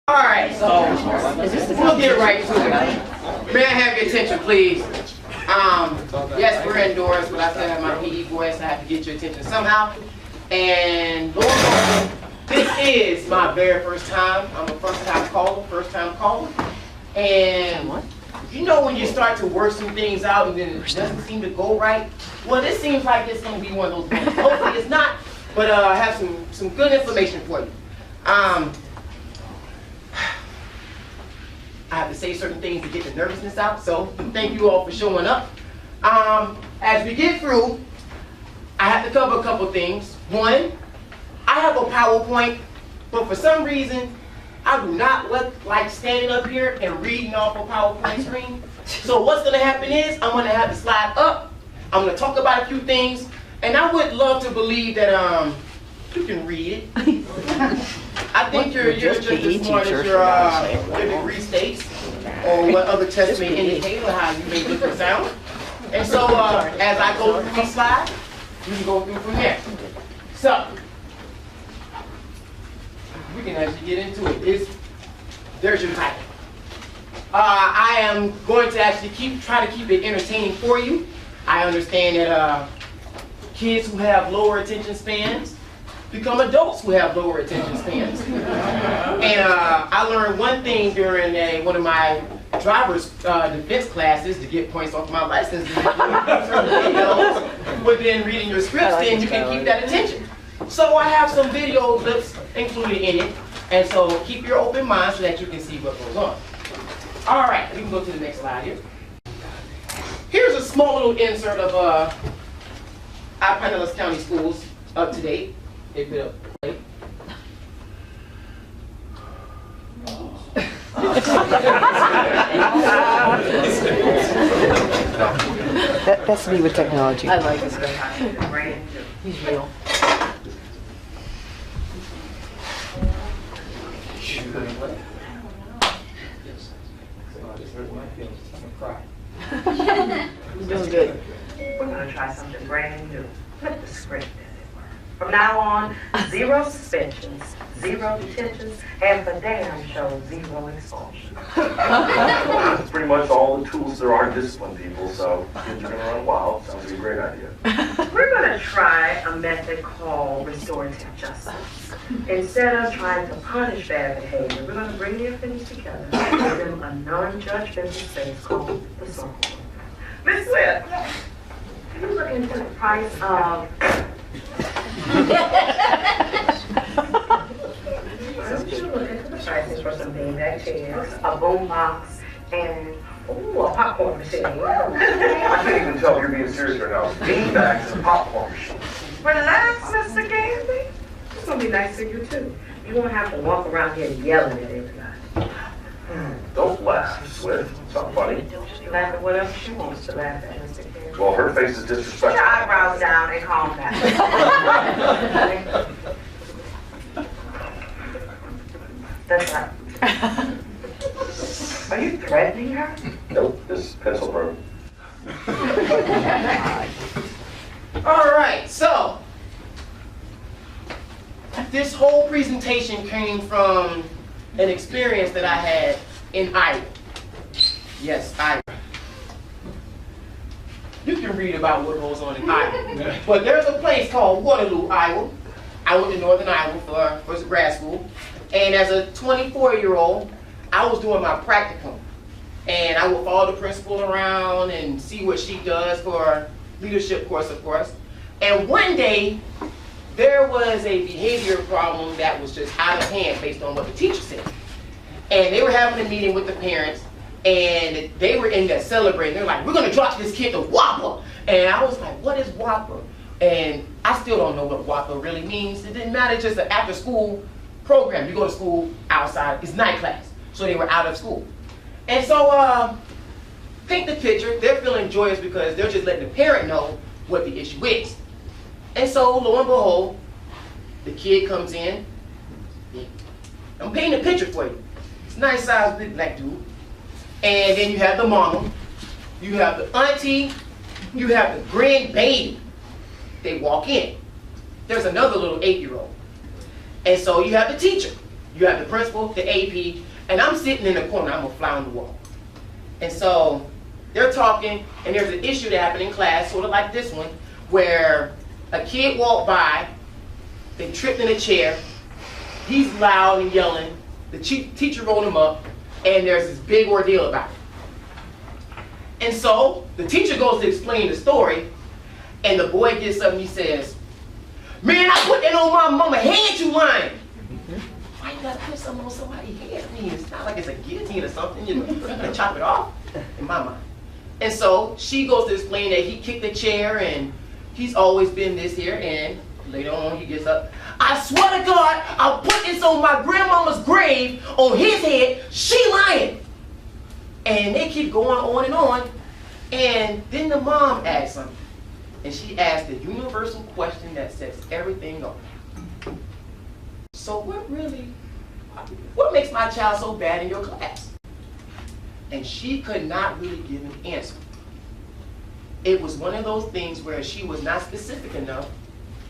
Alright, so we'll get right to it. May I have your attention, please? Yes, we're indoors, but I still have my PE voice. I have to get your attention somehow. And Lord, this is my very first time. I'm a first-time caller. And you know when you start to work some things out and then it doesn't seem to go right? Well, this seems like it's going to be one of those things. Hopefully it's not, but I have some good information for you. I have to say certain things to get the nervousness out, so thank you all for showing up. As we get through, I have to cover a couple things. One, I have a PowerPoint, but for some reason, I do not look like standing up here and reading off a PowerPoint screen. So what's going to happen is, I'm going to have to slide up, I'm going to talk about a few things, and I would love to believe that you can read it. I think you're just as smart as your degree states, or what other tests may indicate, or how you may look or sound. And so, as I go through these slides, you can go through from there. So, we can actually get into it. There's your title. I am going to actually try to keep it entertaining for you. I understand that kids who have lower attention spans become adults who have lower attention spans. And I learned one thing during one of my driver's defense classes to get points off my license. But then reading your scripts, then you can keep that attention. So I have some video clips included in it. And so keep your open mind so that you can see what goes on. All right, we can go to the next slide here. Here's a small little insert of our Pinellas County schools up to date. That, that's me with technology. I like this guy. He's real. He's doing good. We're going to try something brand new. Flip the script. From now on, 0 suspensions, 0 detentions, and for damn show, 0 expulsions. That's pretty much all the tools there are to discipline people, so kids are going to run wild. Sounds like a great idea. We're going to try a method called restorative justice. Instead of trying to punish bad behavior, we're going to bring the offenders together and give them a non-judgmental space called the circle. Miss Swift, can you look into the price of... So we should look into the prices for some beanbag chairs, a boom box, and a popcorn machine. I can't even tell if you're being serious right now. Beanbags and a popcorn machine. Relax, Mr. Gamby. It's going to be nice for you, too. You won't have to walk around here yelling at everybody. Don't laugh, Swift. It's not funny. Laugh at whatever she wants to laugh at, Mr. Gamby. Well, her face is Put your disrespectful. eyebrows down and calm down. That's right. Are you threatening her? Nope, this pencil broke. All right, so this whole presentation came from an experience that I had in Iowa. Yes, Iowa. You can read about what goes on in Iowa. But there's a place called Waterloo, Iowa. I went to Northern Iowa for grad school. And as a 24-year-old, I was doing my practicum. And I would follow the principal around and see what she does for her leadership course, of course. And one day, there was a behavior problem that was just out of hand based on what the teacher said. And they were having a meeting with the parents, and they were in there celebrating. They're like, we're going to drop this kid to Whopper. And I was like, what is Whopper? And I still don't know what Whopper really means. It didn't matter, it's just an after-school program. You go to school outside, it's night class. So they were out of school. And so, paint the picture. They're feeling joyous because they're just letting the parent know what the issue is. And so, lo and behold, the kid comes in. I'm painting a picture for you. It's a nice sized big black dude. And then you have the mama, you have the auntie, you have the grandbaby. They walk in. There's another little 8-year-old. And so you have the teacher. You have the principal, the AP, and I'm sitting in the corner. I'm a fly on the wall. And so they're talking, and there's an issue that happened in class, sort of like this one, where a kid walked by, they tripped in a chair, he's loud and yelling, the teacher rolled him up, and there's this big ordeal about it. And so the teacher goes to explain the story, and the boy gets up and he says, "Man, I put that on my mama head, you lying." Why you gotta put something on somebody's head? I mean, it's not like it's a guillotine or something. You're gonna chop it off, in my mind. And so she goes to explain that he kicked the chair and he's always been this here, and later on he gets up. "I swear to God, I'll put this on my grandmama's grave on his head. She lying." And they keep going on and on. And then the mom asks something. And she asked the universal question that sets everything off. "So what makes my child so bad in your class?" And she could not really give an answer. It was one of those things where she was not specific enough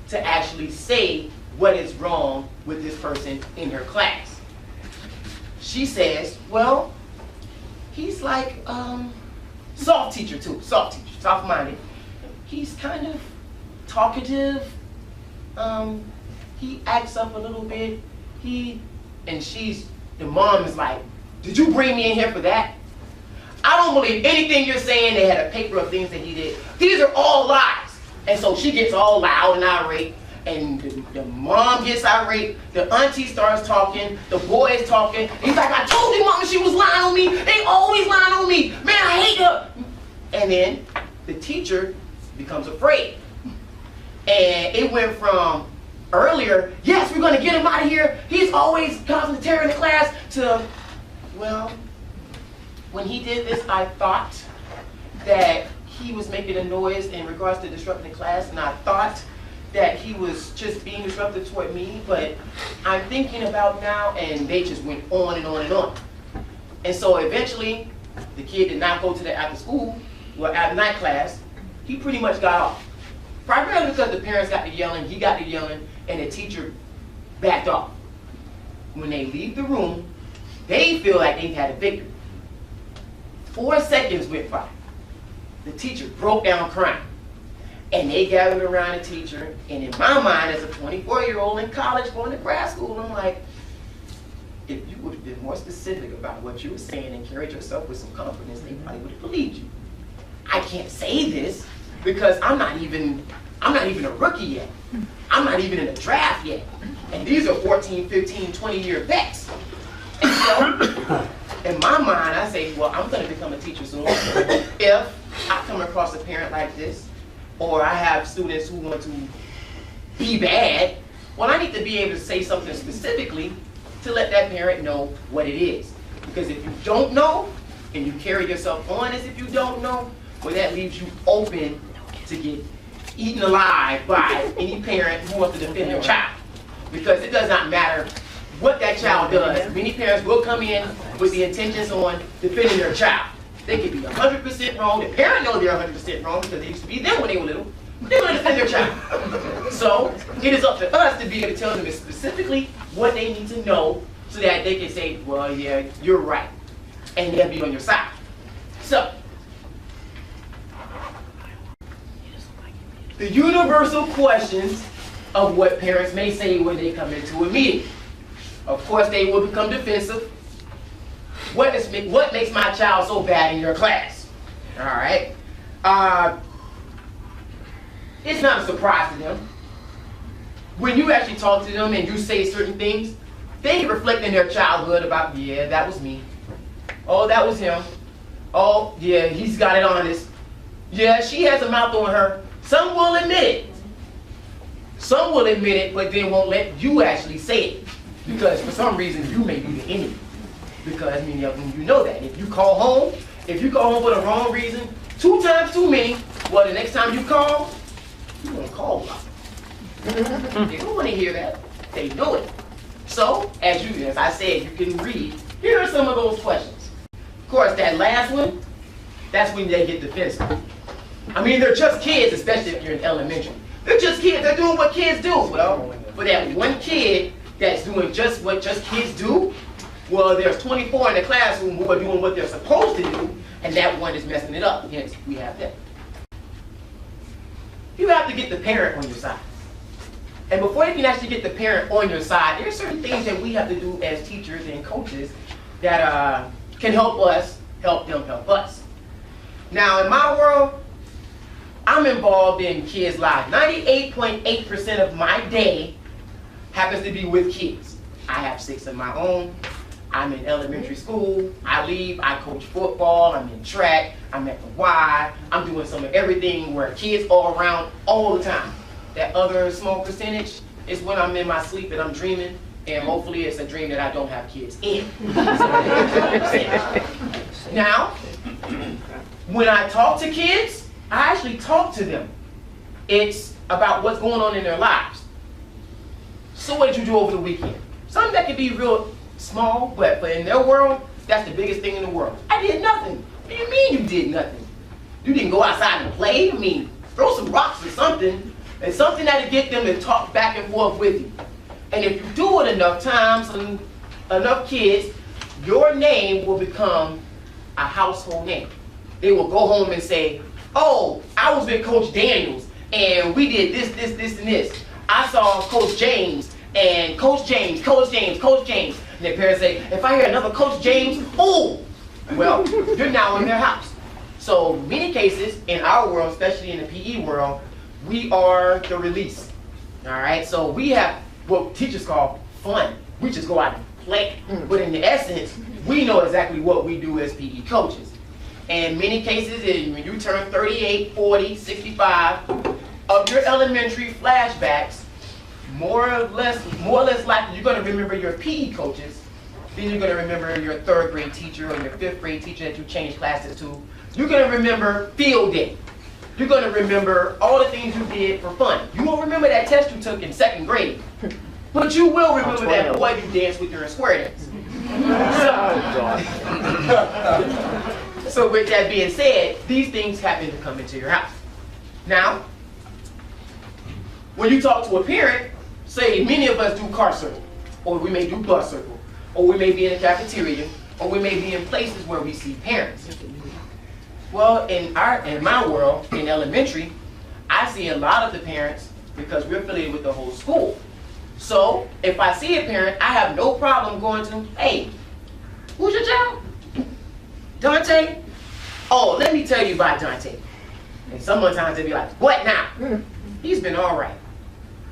to actually say what is wrong with this person in her class. She says, "Well, he's like soft teacher too, soft-minded. He's kind of talkative. He acts up a little bit. And the mom is like, "Did you bring me in here for that? I don't believe anything you're saying." They had a paper of things that he did. "These are all lies." And so she gets all loud and irate, and the mom gets irate, the auntie starts talking, the boy is talking. He's like, "I told you, mama, she was lying on me. They always lying on me. Man, I hate her." And then the teacher becomes afraid. And it went from earlier, "Yes, we're gonna get him out of here. He's always causing terror in the class," to, "Well, when he did this, I thought that he was making a noise in regards to disrupting the class, and I thought that he was just being disruptive toward me, but I'm thinking about now," and they just went on and on and on. And so eventually, the kid did not go to the after night class. He pretty much got off. Primarily because the parents got to yelling, he got to yelling, and the teacher backed off. When they leave the room, they feel like they've had a victory. 4 seconds went by. The teacher broke down crying. And they gathered around the teacher, and in my mind, as a 24-year-old in college going to grad school, I'm like, if you would have been more specific about what you were saying and carried yourself with some confidence, they probably would have believed you. I can't say this because I'm not even a rookie yet. I'm not even in a draft yet. And these are 14, 15, 20-year vets. And so, in my mind, I say, well, I'm going to become a teacher soon. If I come across a parent like this, or I have students who want to be bad, well, I need to be able to say something specifically to let that parent know what it is. Because if you don't know, and you carry yourself on as if you don't know, well, that leaves you open to get eaten alive by any parent who wants to defend their child. Because it does not matter what that child does. Many parents will come in with the intentions on defending their child. They could be 100% wrong. The parent knows they're 100% wrong because they used to be them when they were little. They're going to defend their child. So it is up to us to be able to tell them specifically what they need to know so that they can say, well, yeah, you're right. And they'll be on your side. So, the universal questions of what parents may say when they come into a meeting. Of course, they will become defensive. What makes my child so bad in your class? All right. It's not a surprise to them. When you actually talk to them and you say certain things, they reflect in their childhood about, yeah, that was me. Oh, that was him. Oh, yeah, he's got it honest. Yeah, she has a mouth on her. Some will admit it. Some will admit it, but then won't let you actually say it. Because for some reason, you may be the enemy. Because many of them, you know that. If you call home for the wrong reason, 2 times too many, well, the next time you call, you won't call a lot. They don't want to hear that. They know it. So, as I said, you can read. Here are some of those questions. Of course, that last one, that's when they get defensive. I mean, they're just kids, especially if you're in elementary. They're just kids. They're doing what kids do. Well, for that one kid that's doing doing just what just kids do, well, there's 24 in the classroom who are doing what they're supposed to do, and that one is messing it up. Hence, we have that. You have to get the parent on your side. And before you can actually get the parent on your side, there are certain things that we have to do as teachers and coaches that can help us, help them help us. Now, in my world, I'm involved in kids' lives. 98.8% of my day happens to be with kids. I have 6 of my own. I'm in elementary school. I leave, I coach football, I'm in track, I'm at the Y. I'm doing some of everything where kids are around all the time. That other small percentage is when I'm in my sleep and I'm dreaming, and hopefully it's a dream that I don't have kids in. Now, when I talk to kids, I actually talk to them. It's about what's going on in their lives. So what did you do over the weekend? Something that could be real small, but in their world, that's the biggest thing in the world. I did nothing. What do you mean you did nothing? You didn't go outside and play? I mean, throw some rocks or something. It's something that'll get them to talk back and forth with you. And if you do it enough times and enough kids, your name will become a household name. They will go home and say, oh, I was with Coach Daniels, and we did this, this, this, and this. I saw Coach James, and Coach James, Coach James, Coach James. And their parents say, if I hear another Coach James, oh, well, you're now in their house. So many cases in our world, especially in the PE world, we are the release. All right, so we have what teachers call fun. We just go out and play. But in the essence, we know exactly what we do as PE coaches. And many cases, when you turn 38, 40, 65, of your elementary flashbacks, more or less likely you're going to remember your PE coaches, then you're going to remember your 3rd grade teacher or your 5th grade teacher that you changed classes to. You're going to remember field day. You're going to remember all the things you did for fun. You won't remember that test you took in 2nd grade, but you will remember that boy you danced with during square dance. So with that being said, these things happen to come into your house. Now, when you talk to a parent, say many of us do car circle, or we may do bus circle, or we may be in a cafeteria, or we may be in places where we see parents. Well, in my world, in elementary, I see a lot of the parents because we're affiliated with the whole school. So if I see a parent, I have no problem going to them, hey, who's your child? Dante? Oh, let me tell you about Dante. And sometimes they'll be like, what now? He's been all right.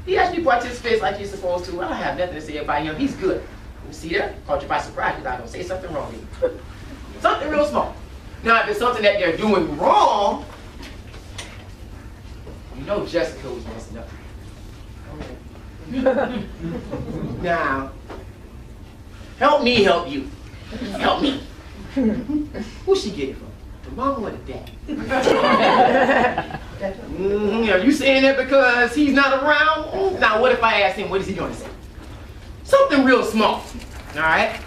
He actually participates like he's supposed to. I don't have nothing to say about him. He's good. You see there? Caught you by surprise. You're not going to say something wrong to you. Something real small. Now, if it's something that they're doing wrong, you know Jessica was messing up. Now, help me help you. Help me. Who's she getting from? The mama or the dad? Are you saying that because he's not around? Now, what if I ask him, what is he going to say? Something real small, all right?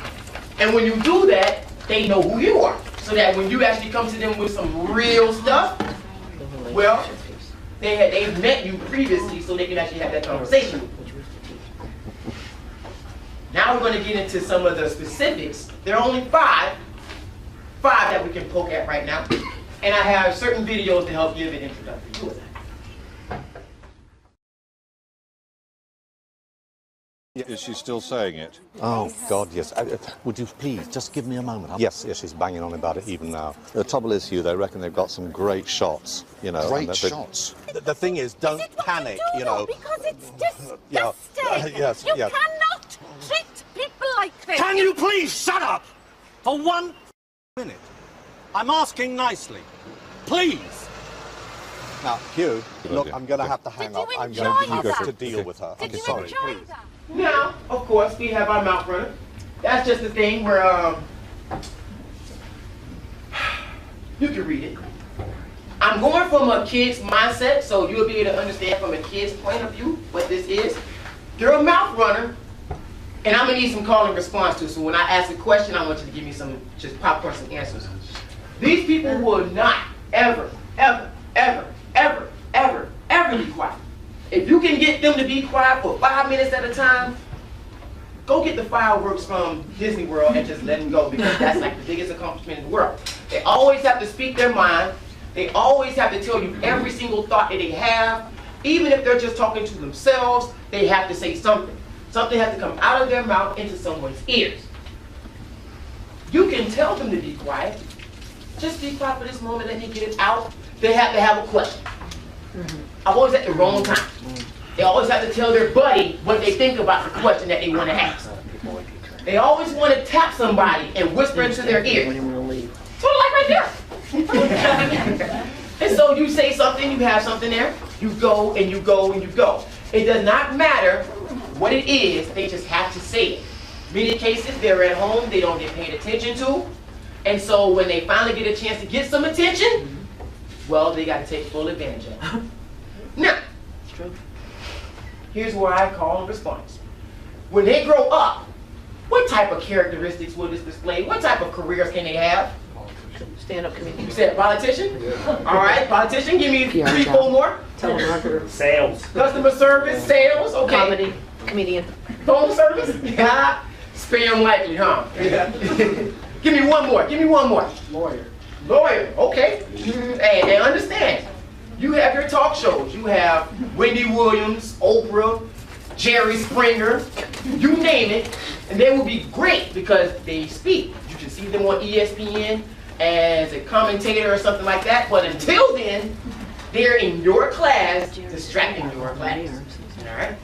And when you do that, they know who you are. So that when you actually come to them with some real stuff, well, they've met you previously so they can actually have that conversation with you. Now we're going to get into some of the specifics. There are only five that we can poke at right now. And I have certain videos to help give an introduction to it. Is she still saying it? Oh, God, yes. Would you please just give me a moment? Yes, she's banging on about it even now. The trouble is, Hugh, they reckon they've got some great shots, you know. Great shots? The thing is, don't panic, you know. Because it's disgusting. Yes, you yes. cannot treat people like this. Can you please shut up for 1 minute? I'm asking nicely. Please. Now, Hugh, look, I'm going to have to hang up. I'm going to have to deal with her. I'm sorry, please. Now, of course, we have our mouth runner. That's just the thing where you can read it. I'm going from a kid's mindset, so you'll be able to understand from a kid's point of view what this is. You're a mouth runner, and I'm gonna need some call and response to. So when I ask a question, I want you to give me some, just popcorn some answers. These people will not ever, ever, ever, ever, ever, ever be quiet. If you can get them to be quiet for 5 minutes at a time, go get the fireworks from Disney World and just let them go, because that's like the biggest accomplishment in the world. They always have to speak their mind. They always have to tell you every single thought that they have. Even if they're just talking to themselves, they have to say something. Something has to come out of their mouth into someone's ears. You can tell them to be quiet. Just be quiet for this moment, let me get it out. They have to have a question. I'm always at the wrong time. They always have to tell their buddy what they think about the question that they want to ask. They always want to tap somebody and whisper into their ear. Sort of like right there. And so you say something, you have something there, you go and you go and you go. It does not matter what it is, they just have to say it. Many cases, they're at home, they don't get paid attention to. And so when they finally get a chance to get some attention, well, they got to take full advantage of it. Now, here's where I call and response. When they grow up, what type of characteristics will this display? What type of careers can they have? Stand-up comedian. You said politician? All right, politician, give me 3, 4 more. Telemarketer. Sales. Customer service, sales, okay. Comedy. Comedian. Phone service? Yeah. Spam likely, huh? Yeah. Give me one more, give me one more. Lawyer. Lawyer, okay. And understand, you have your talk shows. You have Wendy Williams, Oprah, Jerry Springer, you name it, and they will be great because they speak. You can see them on ESPN as a commentator or something like that, but until then, they're in your class, distracting your class. All right?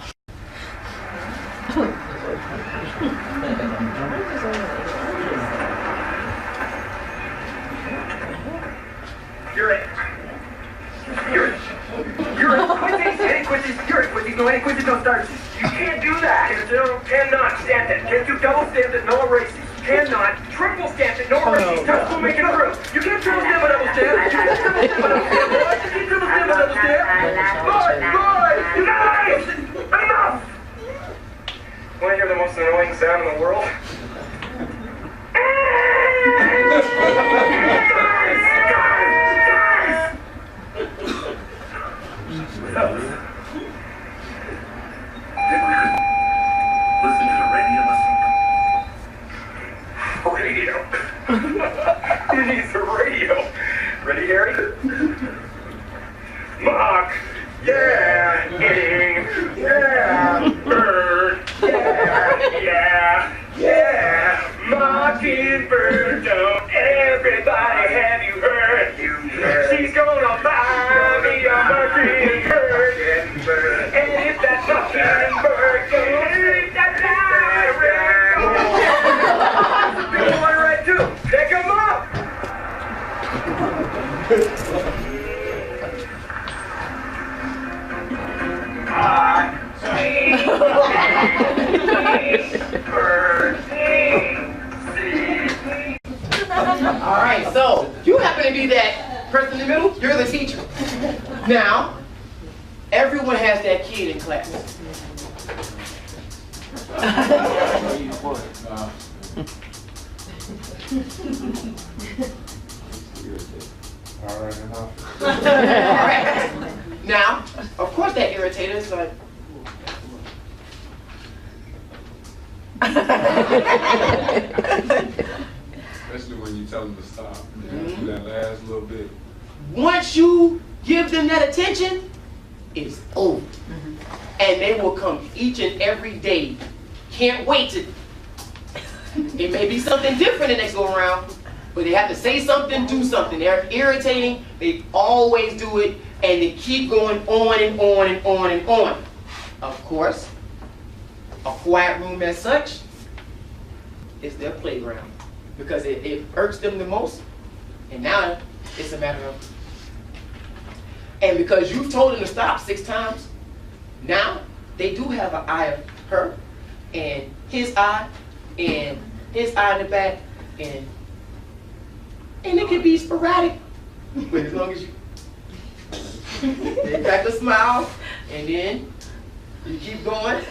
You're it. Quizzes. No any quizzes, no starts. You can't do that. Cannot stamp it. Can't do double stamp it, no erases. Cannot triple stamp it, no erases. Tough school make it through. You can't triple stamp a double stamp. You can't triple stamp a double stamp. Boys, you can't triple stamp a double stamp. Boys, you guys! Enough! Want to hear the most annoying sound in the world? Listen to the radio. He needs the radio. Ready, Harry? Mock. Yeah. Hitting. Yeah. Bird. Yeah. Mockingbird. Don't everybody have you heard? She's gonna buy me a mockingbird. And if that mockingbird goes, that's big one right too. Pick 'em up. All right, so you happen to be that person in the middle, you're the teacher. Now, everyone has that kid in class. All right. Now, of course that irritator is like, Especially when you tell them to stop. Do that last little bit. once you give them that attention, it's over. And they will come each and every day. Can't wait to. It may be something different the next go around, but they have to say something, do something. They're irritating, they always do it, and they keep going on and on and on and on. Of course, a quiet room as such is their playground, because it irks them the most, and now it's a matter of, and because you've told them to stop 6 times, now they do have an eye of her, and his eye, and his eye in the back, and it can be sporadic, but as long as you they crack a smile, and then you keep going,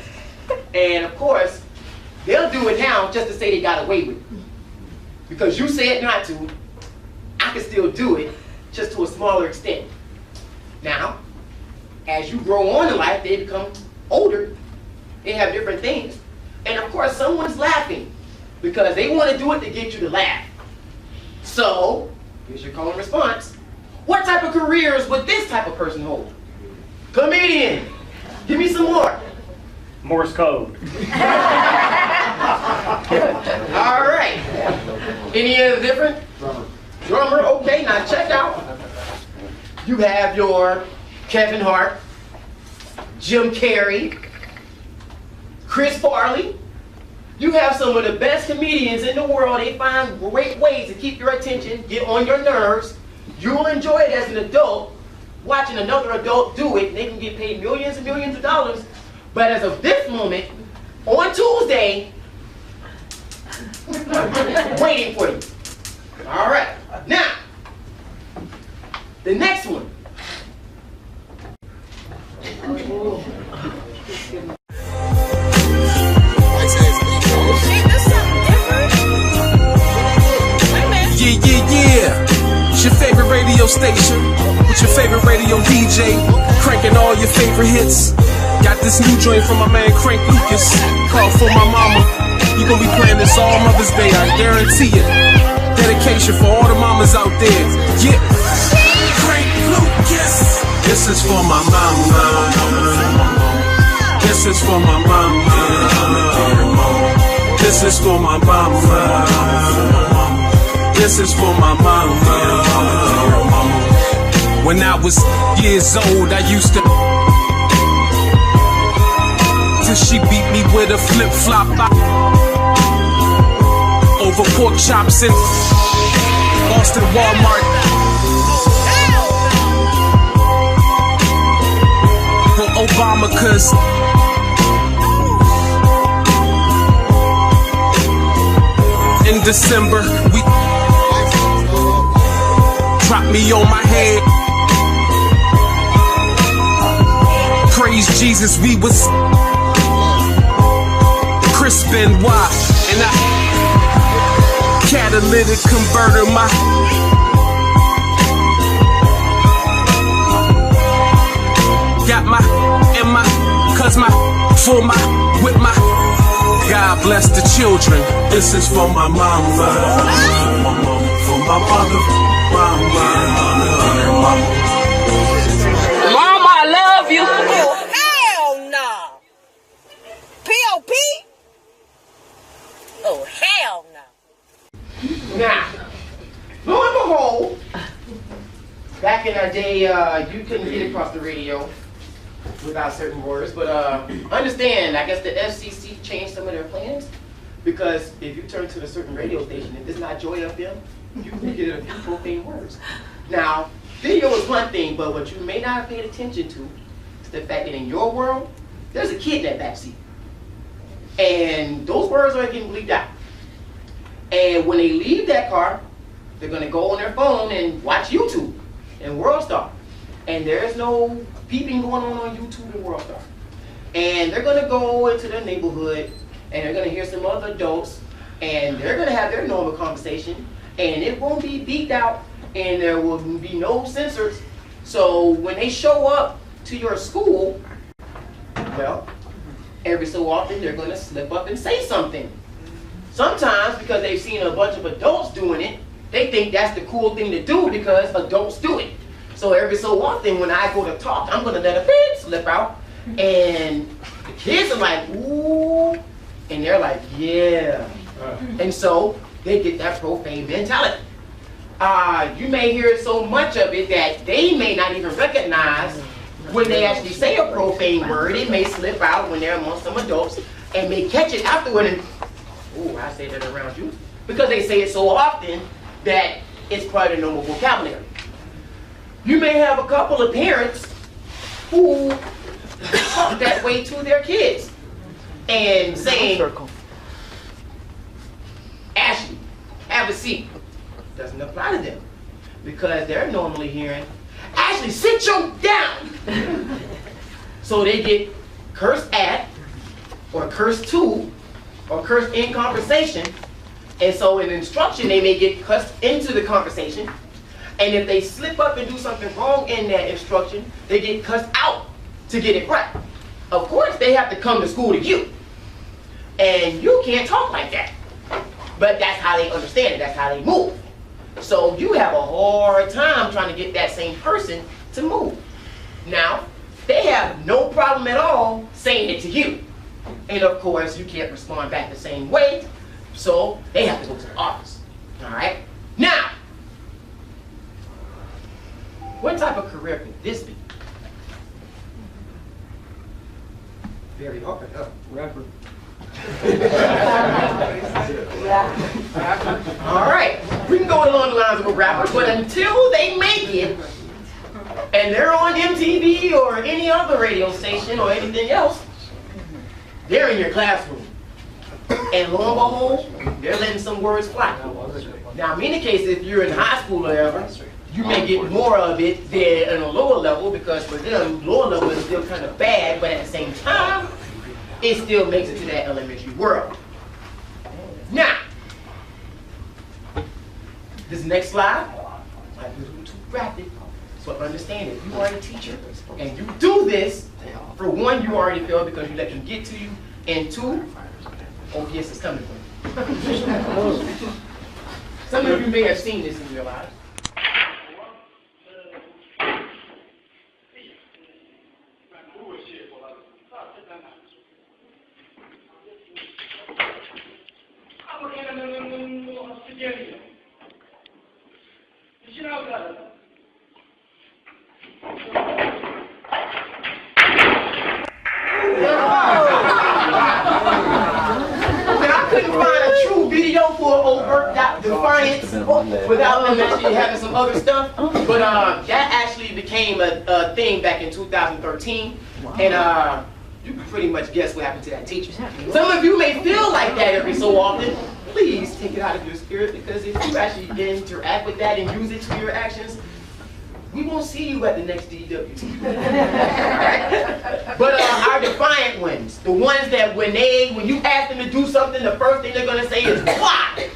and of course, they'll do it now just to say they got away with it. Because you said not to, I can still do it, just to a smaller extent. Now, as you grow on in life, they become older, they have different things, and of course, some someone's laughing because they want to do it to get you to laugh. So, here's your call and response. What type of careers would this type of person hold? Comedian. Give me some more. Morse code. All right. Any other different? Drummer. Okay, now check out. You have your Kevin Hart, Jim Carrey, Chris Farley. You have some of the best comedians in the world. They find great ways to keep your attention, get on your nerves. You'll enjoy it as an adult, watching another adult do it. They can get paid millions and millions of dollars. But as of this moment, on Tuesday, waiting for you. All right. Now, the next one. Yeah. It's your favorite radio station with your favorite radio DJ, cranking all your favorite hits. Got this new joint from my man Crank Lucas, called For My Mama. You gonna be playing this all Mother's Day, I guarantee it. Dedication for all the mamas out there. Yeah. Crank Lucas. This is for my mama. This is for my mama. This is for my mama. This is for my mama. When I was years old, I used to till she beat me with a flip-flop over pork chops in Boston Walmart. For Obama, cause in December we dropped me on my head. Praise Jesus, we was Chris Benoit, and I catalytic converter my got my and my cause my for my with my God bless the children. This is for my mama, for my mother, mama. Mama, I love you. Oh, hell no. P.O.P.? Oh, hell no. Now, lo and behold, back in our day, you couldn't get across the radio without certain words, but understand, I guess the FCC changed some of their plans, because if you turn to a certain radio station, if it's not Joy FM, you can get a few profane words. Now, video is one thing, but what you may not have paid attention to is the fact that in your world, there's a kid in that backseat. And those words are getting bleeped out. And when they leave that car, they're going to go on their phone and watch YouTube and WorldStar. And there's no peeping going on YouTube and WorldStar. And they're going to go into their neighborhood and they're going to hear some other adults and they're going to have their normal conversation and it won't be beeped out and there will be no censors. So when they show up to your school, well, every so often they're going to slip up and say something. Sometimes because they've seen a bunch of adults doing it, they think that's the cool thing to do because adults do it. So every so often when I go to talk, I'm going to let a bit slip out. And the kids are like, ooh. And they're like, yeah. And so they get that profane mentality. You may hear so much of it that they may not even recognize when they actually say a profane word. It may slip out when they're amongst some adults and may catch it afterward and, ooh, I say that around you. Because they say it so often that it's part of the normal vocabulary. You may have a couple of parents who talk that way to their kids and saying, Ashley, have a seat. Doesn't apply to them because they're normally hearing, Ashley, sit your down. So they get cursed at or cursed to or cursed in conversation. And so in instruction, they may get cussed into the conversation. And if they slip up and do something wrong in that instruction, they get cussed out to get it right. Of course, they have to come to school to you. And you can't talk like that. But that's how they understand it, that's how they move. So you have a hard time trying to get that same person to move. Now, they have no problem at all saying it to you. And of course, you can't respond back the same way, so they have to go to the office. All right? Now, what type of career could this be? Very hard, huh? Rapper. All right, we can go along the lines of a rapper, but until they make it, and they're on MTV or any other radio station or anything else, they're in your classroom. And lo and behold, they're letting some words fly. Now, in many cases, if you're in high school or whatever, you may get more of it than in a lower level, because for them, lower level is still kind of bad, but at the same time, it still makes it to that elementary world. Now, this next slide might be a little too rapid, so understand if you are a teacher and you do this, for one, you already failed because you let them get to you, and two, OPS is coming for you. Some of you may have seen this in your lives. I couldn't find a true video for overt defiance without them actually having some other stuff. But that actually became a thing back in 2013. And you can pretty much guess what happened to that teacher. Some of you may feel like that every so often. Please take it out of your spirit, because if you actually interact with that and use it to your actions, we won't see you at the next DWT. Alright? But our defiant ones, the ones that when you ask them to do something, the first thing they're going to say is why,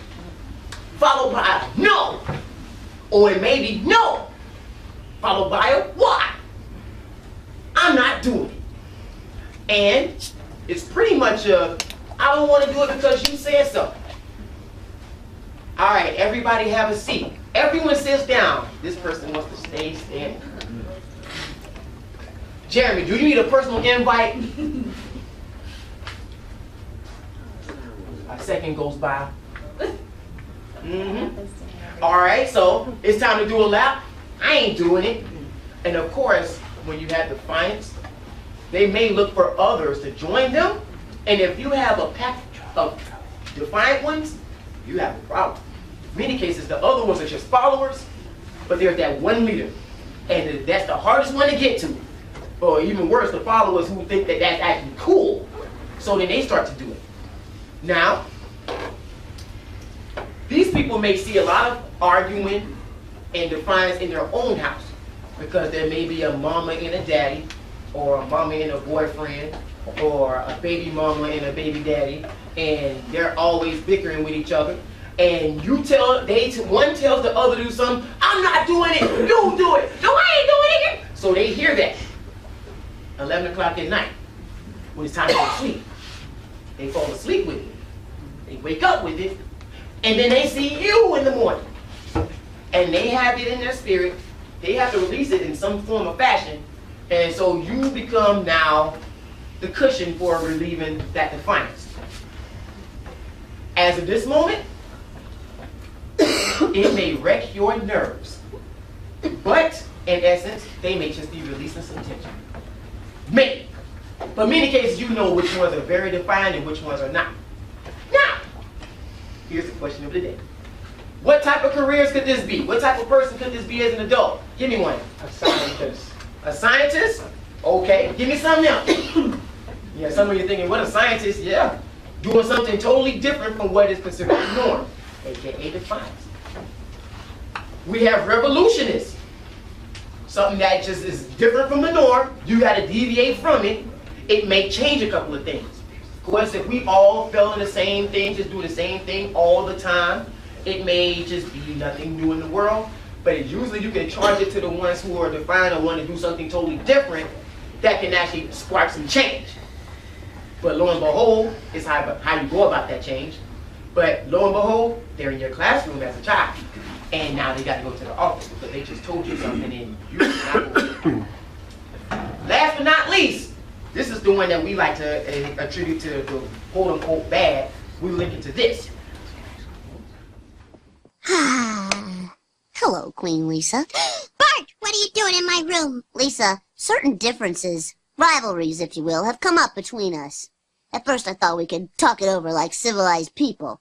followed by a no, or it may be no, followed by a why. I'm not doing it. And it's pretty much a, I don't want to do it because you said so. All right, everybody have a seat. Everyone sits down. This person wants to stay standing. Jeremy, do you need a personal invite? A second goes by. All right, so it's time to do a lap. I ain't doing it. And of course, when you have defiance, they may look for others to join them. And if you have a pack of defiant ones, you have a problem. In many cases, the other ones are just followers, but there's that one leader. And that's the hardest one to get to. Or even worse, the followers who think that that's actually cool. So then they start to do it. Now, these people may see a lot of arguing and defiance in their own house, because there may be a mama and a daddy, or a mama and a boyfriend, or a baby mama and a baby daddy, and they're always bickering with each other. And you tell, one tells the other to do something, I'm not doing it, you do it, no, I ain't doing it. So they hear that 11 o'clock at night, when it's time to go to sleep. They fall asleep with it, they wake up with it, and then they see you in the morning. And they have it in their spirit, they have to release it in some form of fashion, and so you become now the cushion for relieving that defiance. As of this moment, it may wreck your nerves, but in essence, they may just be releasing some tension. Maybe. But in many cases, you know which ones are very defined and which ones are not. Now, here's the question of the day. What type of careers could this be? What type of person could this be as an adult? Give me one. A scientist. A scientist? Okay. Give me something else. Yeah, some of you are thinking, what a scientist? Yeah. Doing something totally different from what is considered the norm, aka defiance. We have revolutionists. Something that just is different from the norm. You got to deviate from it. It may change a couple of things. Of course, if we all fell in the same thing, just do the same thing all the time, it may just be nothing new in the world. But usually you can charge it to the ones who are defined or want to do something totally different that can actually spark some change. But lo and behold, it's how you go about that change. But lo and behold, they're in your classroom as a child. And now they got to go to the office because they just told you something and you did not go. Last but not least, this is the one that we like to attribute to the quote-unquote bad. We link it to this. Hello, Queen Lisa. Bart, what are you doing in my room? Lisa, certain differences, rivalries, if you will, have come up between us. At first I thought we could talk it over like civilized people.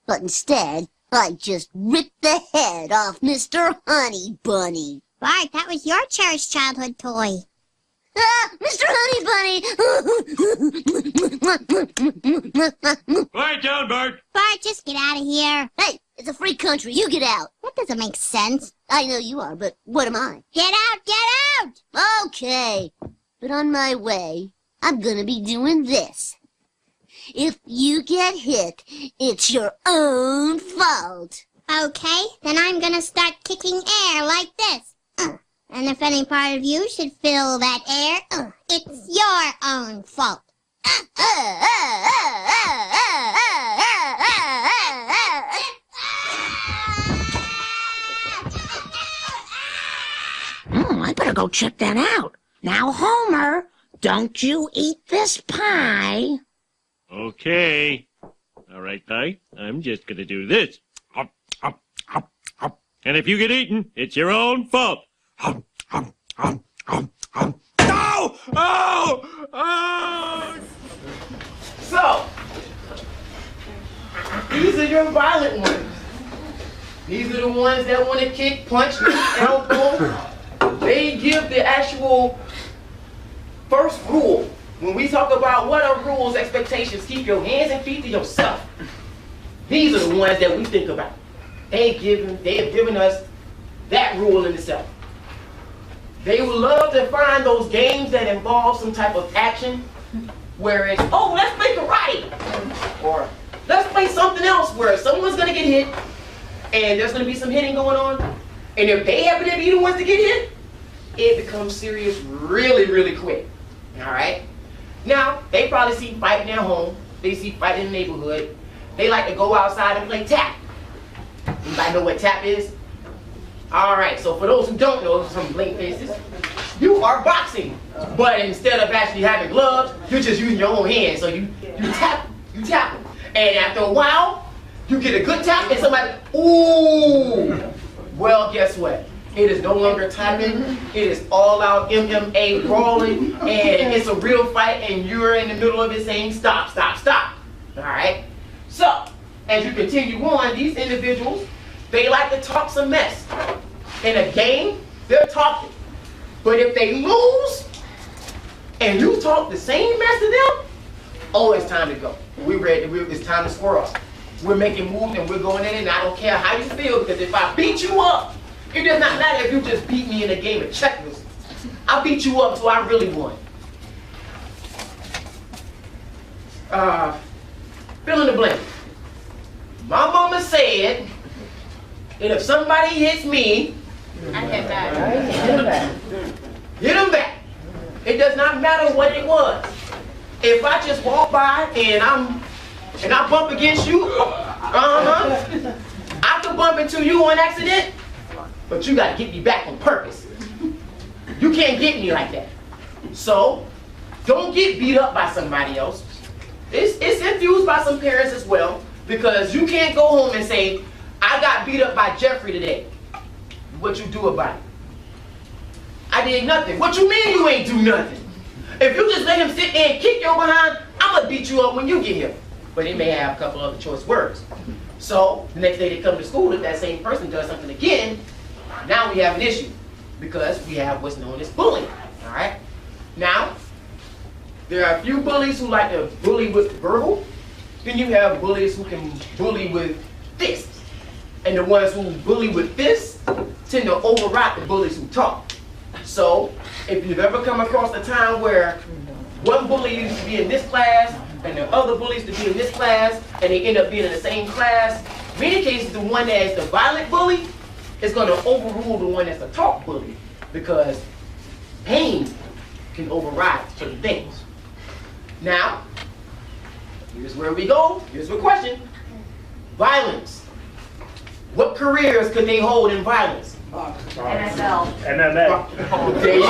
But instead, I just ripped the head off Mr. Honey Bunny. Bart, that was your cherished childhood toy. Ah, Mr. Honey Bunny! Quiet down, Bart. Bart, just get out of here. Hey, it's a free country. You get out. That doesn't make sense. I know you are, but what am I? Get out, get out! Okay, but on my way, I'm gonna be doing this. If you get hit, it's your own fault. Okay, then I'm gonna start kicking air like this. And if any part of you should feel that air, it's your own fault. I better go check that out. Now, Homer, don't you eat this pie. Okay. All right, Pie. I'm just gonna do this. Hop, hop, hop, hop. And if you get eaten, it's your own fault. Hop, hop, hop, hop, hop. No! Oh! Oh! So, these are your violent ones. These are the ones that want to kick, punch, elbow. They give the actual first rule. When we talk about what are rules, expectations, keep your hands and feet to yourself. These are the ones that we think about. They have given us that rule in itself. They would love to find those games that involve some type of action where it's, oh, let's play karate. Or let's play something else where someone's going to get hit and there's going to be some hitting going on. And if they happen to be the ones to get hit, it becomes serious really, really quick. All right? Now, they probably see fighting at home. They see fighting in the neighborhood. They like to go outside and play tap. Anybody know what tap is? All right, so for those who don't know, some blank faces, you are boxing. But instead of actually having gloves, you're just using your own hands. So you tap them. And after a while, you get a good tap and somebody, ooh. Well, guess what? It is no longer tapping. It is all out MMA brawling, and it's a real fight, and you're in the middle of it saying stop, stop, stop. All right? So, as you continue on, these individuals, they like to talk some mess. In a game, they're talking. But if they lose, and you talk the same mess to them, oh, it's time to go. We're ready. It's time to square up. We're making moves, and we're going in, and I don't care how you feel, because if I beat you up, it does not matter if you just beat me in a game of checkers. I beat you up, so I really won. Fill in the blank. My mama said that if somebody hits me, I hit back. Hit them back. It does not matter what it was. If I just walk by and I bump against you, I could bump into you on accident. But you gotta get me back on purpose. You can't get me like that. So, don't get beat up by somebody else. It's infused by some parents as well, because you can't go home and say, I got beat up by Jeffrey today. What you do about it? I did nothing. What you mean you ain't do nothing? If you just let him sit there and kick your behind, I'm gonna beat you up when you get here. But he may have a couple other choice words. So, the next day they come to school, if that same person does something again, now we have an issue, because we have what's known as bullying, all right? Now, there are a few bullies who like to bully with verbal. Then you have bullies who can bully with fists. And the ones who bully with fists tend to override the bullies who talk. So, if you've ever come across a time where one bully used to be in this class, and the other bullies to be in this class, and they end up being in the same class, in many cases the one that is the violent bully is going to overrule the one that's a talk bully, because pain can override certain things. Now, Here's where we go. Here's the question. Violence. What careers could they hold in violence? NFL. There you go.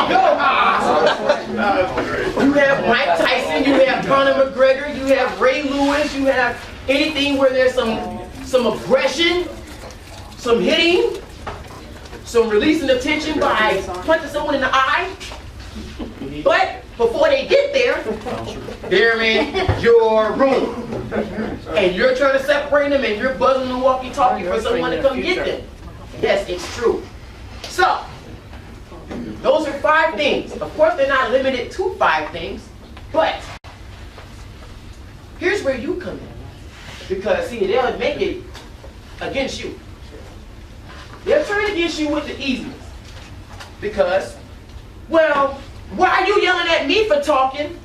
You have Mike Tyson, you have Conor McGregor, you have Ray Lewis, you have anything where there's some aggression, some hitting, some releasing of tension by punching someone in the eye. But before they get there, they're in your room. And you're trying to separate them and you're buzzing the walkie-talkie for someone to come get them. Yes, it's true. So, those are 5 things. Of course, they're not limited to 5 things, but here's where you come in. Because, see, they'll make it against you. They'll turn against you with the easiness. Because, well, why are you yelling at me for talking?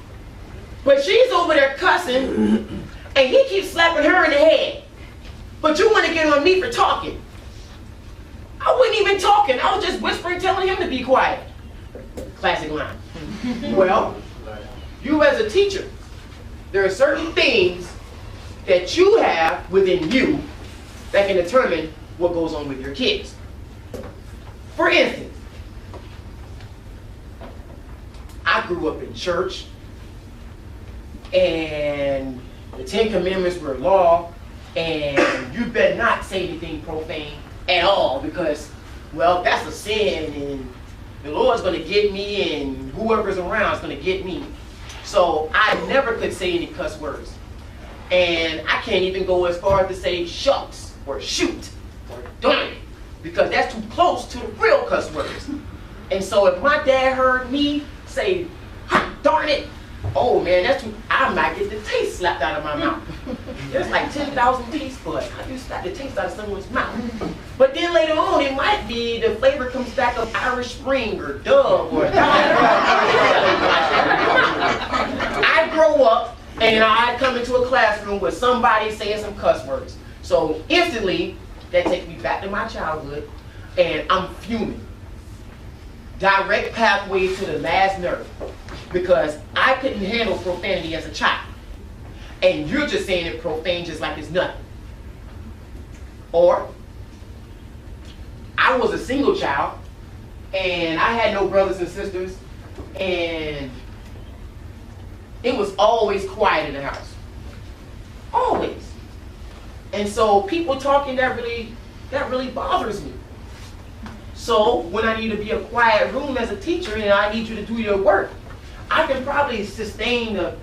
But she's over there cussing, and he keeps slapping her in the head. But you want to get on me for talking. I wasn't even talking. I was just whispering, telling him to be quiet. Classic line. Well, you as a teacher, there are certain things that you have within you that can determine what goes on with your kids. For instance, I grew up in church, and the 10 Commandments were law, and you better not say anything profane at all, because, well, that's a sin, and the Lord's going to get me, and whoever's around is going to get me. So I never could say any cuss words. And I can't even go as far as to say shucks, or shoot, or darn it, because that's too close to the real cuss words. And so if my dad heard me say, hot darn it, oh man, that's too, I might get the taste slapped out of my mouth. There's like 10,000 taste buds. How do you slap the taste out of someone's mouth? But then later on, it might be the flavor comes back of Irish Spring or Dove or I grow up and I come into a classroom with somebody saying some cuss words. So instantly, that takes me back to my childhood, and I'm fuming. Direct pathway to the last nerve, because I couldn't handle profanity as a child. And you're just saying it profane just like it's nothing. Or, I was a single child, and I had no brothers and sisters, and it was always quiet in the house. Always. And so people talking, that really bothers me. So when I need to be a quiet room as a teacher and I need you to do your work, I can probably sustain the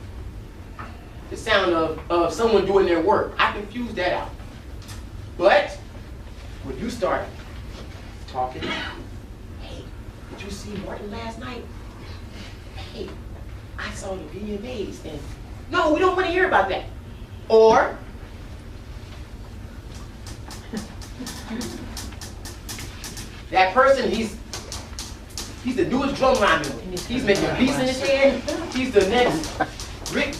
sound of someone doing their work. I can fuse that out. But when you start talking, hey, did you see Martin last night? Hey, I saw the VMAs, and no, we don't want to hear about that. Or, that person, he's the newest drum lineman. He's making beats in his head. He's the next Rick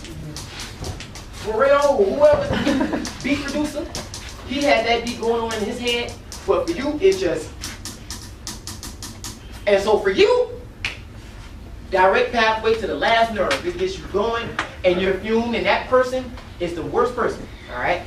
Pharrell or whoever's the beat producer. He had that beat going on in his head, but for you, it's just. And so for you, direct pathway to the last nerve. It gets you going, and you're fumed, and that person is the worst person, all right?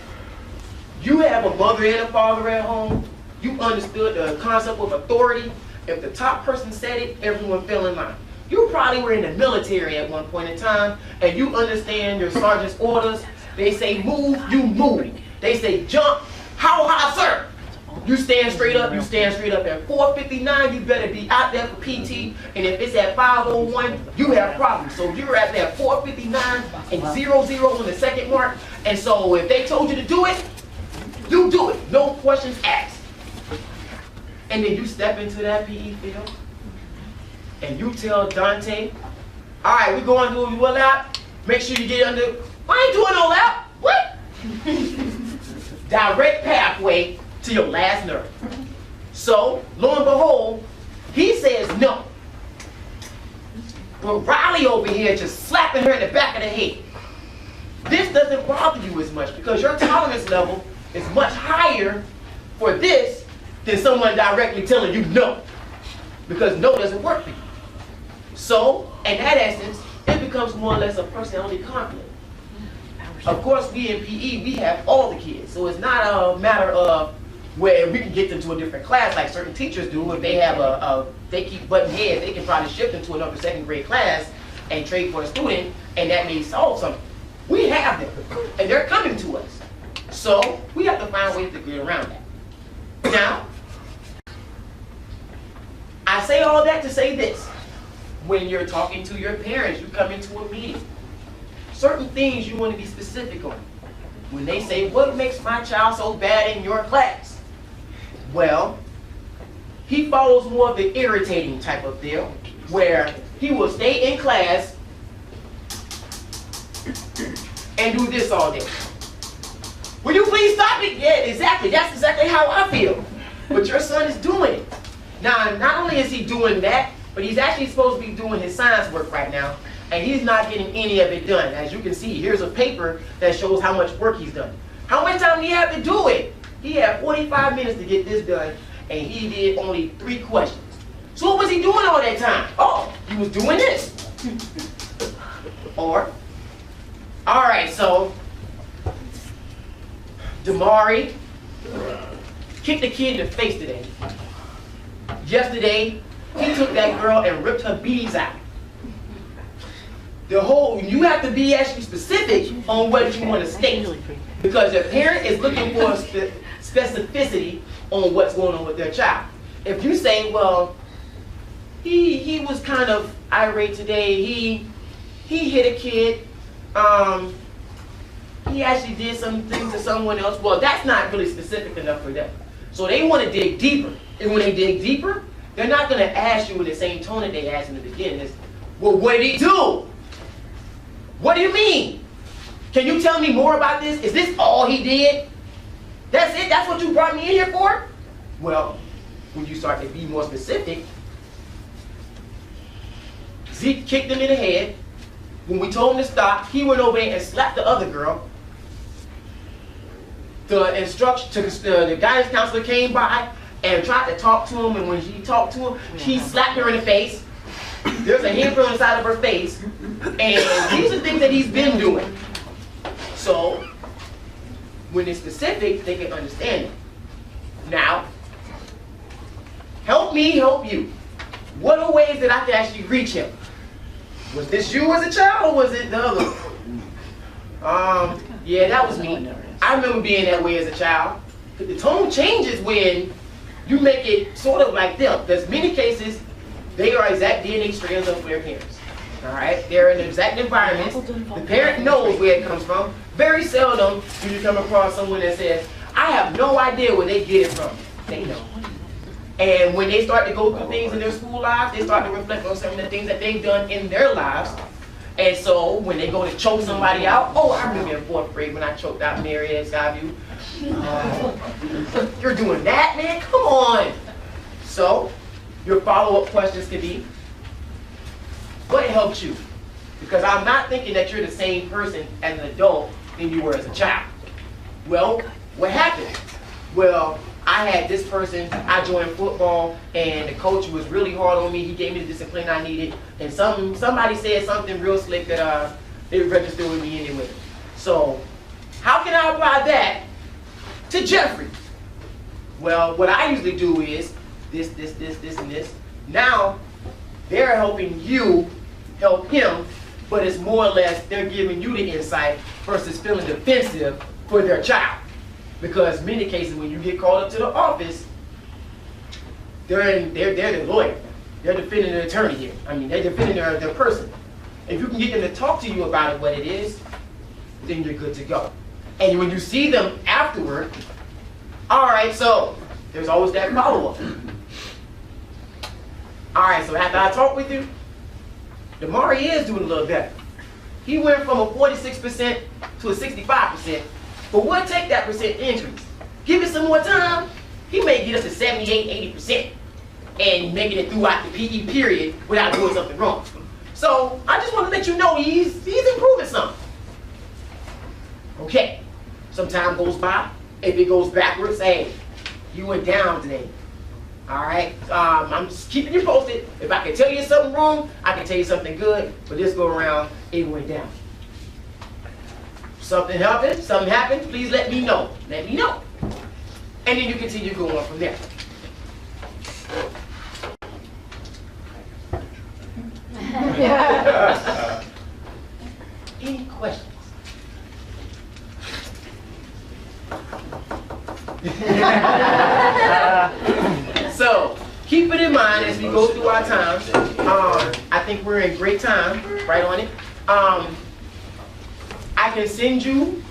You have a mother and a father at home. You understood the concept of authority. If the top person said it, everyone fell in line. You probably were in the military at one point in time, and you understand your sergeant's orders. They say move, you move. They say jump, how high, sir? You stand straight up, you stand straight up. At 4:59, you better be out there for PT, and if it's at 5:01, you have problems. So you're at there 4:59 and 00 on the second mark, and so if they told you to do it, you do it, no questions asked. And then you step into that PE field, and you tell Dante, all right, we're going to do a lap. Make sure you get under. I ain't doing no lap. What? Direct pathway to your last nerve. So, lo and behold, he says no. But Riley over here just slapping her in the back of the head. This doesn't bother you as much because your tolerance level is much higher for this than someone directly telling you no. Because no doesn't work for you. So, in that essence, it becomes more or less a personality conflict. Of course, we in PE, we have all the kids. So it's not a matter of where we can get them to a different class like certain teachers do. If they have they keep butting heads, they can probably shift them to another second grade class and trade for a student, and that may solve something. We have them, and they're coming to us. So we have to find ways to get around that. Now, I say all that to say this. When you're talking to your parents, you come into a meeting. Certain things you want to be specific on. When they say, what makes my child so bad in your class? Well, he follows more of the irritating type of deal, where he will stay in class and do this all day. Will you please stop it? Yeah, exactly. That's exactly how I feel. But your son is doing it. Now, not only is he doing that, but he's actually supposed to be doing his science work right now, and he's not getting any of it done. As you can see, here's a paper that shows how much work he's done. How much time do you have to do it? He had 45 minutes to get this done, and he did only 3 questions. So what was he doing all that time? Oh, he was doing this. Or, all right, so Damari kicked the kid in the face today. Yesterday, he took that girl and ripped her beads out. You have to be actually specific on what you want to state. Because the parent is looking for specificity on what's going on with their child. If you say, well, he was kind of irate today, he hit a kid, he actually did some things to someone else, well, that's not really specific enough for them. So they want to dig deeper. And when they dig deeper, they're not going to ask you in the same tone that they asked in the beginning. It's, well, what did he do? What do you mean? Can you tell me more about this? Is this all he did? That's it? That's what you brought me in here for? Well, when you start to be more specific, Zeke kicked him in the head. When we told him to stop, he went over there and slapped the other girl. The guidance counselor came by and tried to talk to him, and when she talked to him, she slapped her in the face. There's a handprint on the side of her face, and these are things that he's been doing. So, when it's specific, they can understand it. Now, help me help you. What are ways that I can actually reach him? Was this you as a child, or was it the other one? Yeah, that was me. I remember being that way as a child. But the tone changes when you make it sort of like them. Because many cases, they are exact DNA strands of their parents. All right? They're in the exact environment. The parent knows where it comes from. Very seldom do you come across someone that says, I have no idea where they get it from. They know. And when they start to go through things in their school lives, they start to reflect on some of the things that they've done in their lives. And so when they go to choke somebody out, oh, I remember in 4th grade when I choked out Mary at Skyview. You're doing that, man? Come on. So your follow-up questions could be, what helped you? Because I'm not thinking that you're the same person as an adult than you were as a child. Well, what happened? Well, I had this person, I joined football, and the coach was really hard on me. He gave me the discipline I needed, and somebody said something real slick that it registered with me anyway. So, how can I apply that to Jeffrey? Well, what I usually do is this, and this. Now, they're helping you help him, but it's more or less they're giving you the insight versus feeling defensive for their child. Because many cases when you get called up to the office, they're the lawyer. They're defending the attorney here. I mean, they're defending their person. If you can get them to talk to you about it, what it is, then you're good to go. And when you see them afterward, all right, so there's always that follow-up. All right, so after I talk with you, Damari is doing a little better. He went from a 46% to a 65%. But we'll take that percent increase. Give it some more time, he may get up to 78, 80% and making it throughout the PE period without doing something wrong. So I just want to let you know he's improving something. Okay, some time goes by. If it goes backwards, hey, you went down today. All right, I'm just keeping you posted. If I can tell you something wrong, I can tell you something good. But this go around, it went down. something happened, please let me know. Let me know. And then you continue going from there. Any questions? So, keep it in mind as we go through our times. I think we're in great time, right on it. I can send you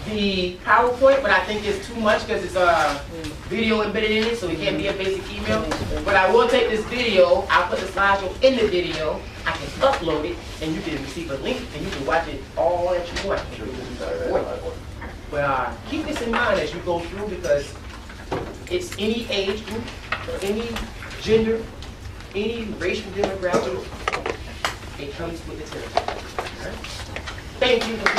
the PowerPoint, but I think it's too much because it's a video embedded in it, so it can't be a basic email. But I will take this video, I'll put the slideshow in the video, I can upload it, and you can receive a link, and you can watch it all that you want. But keep this in mind as you go through, because it's any age group, any gender, any racial demographic, it comes with the territory. Right? Thank you for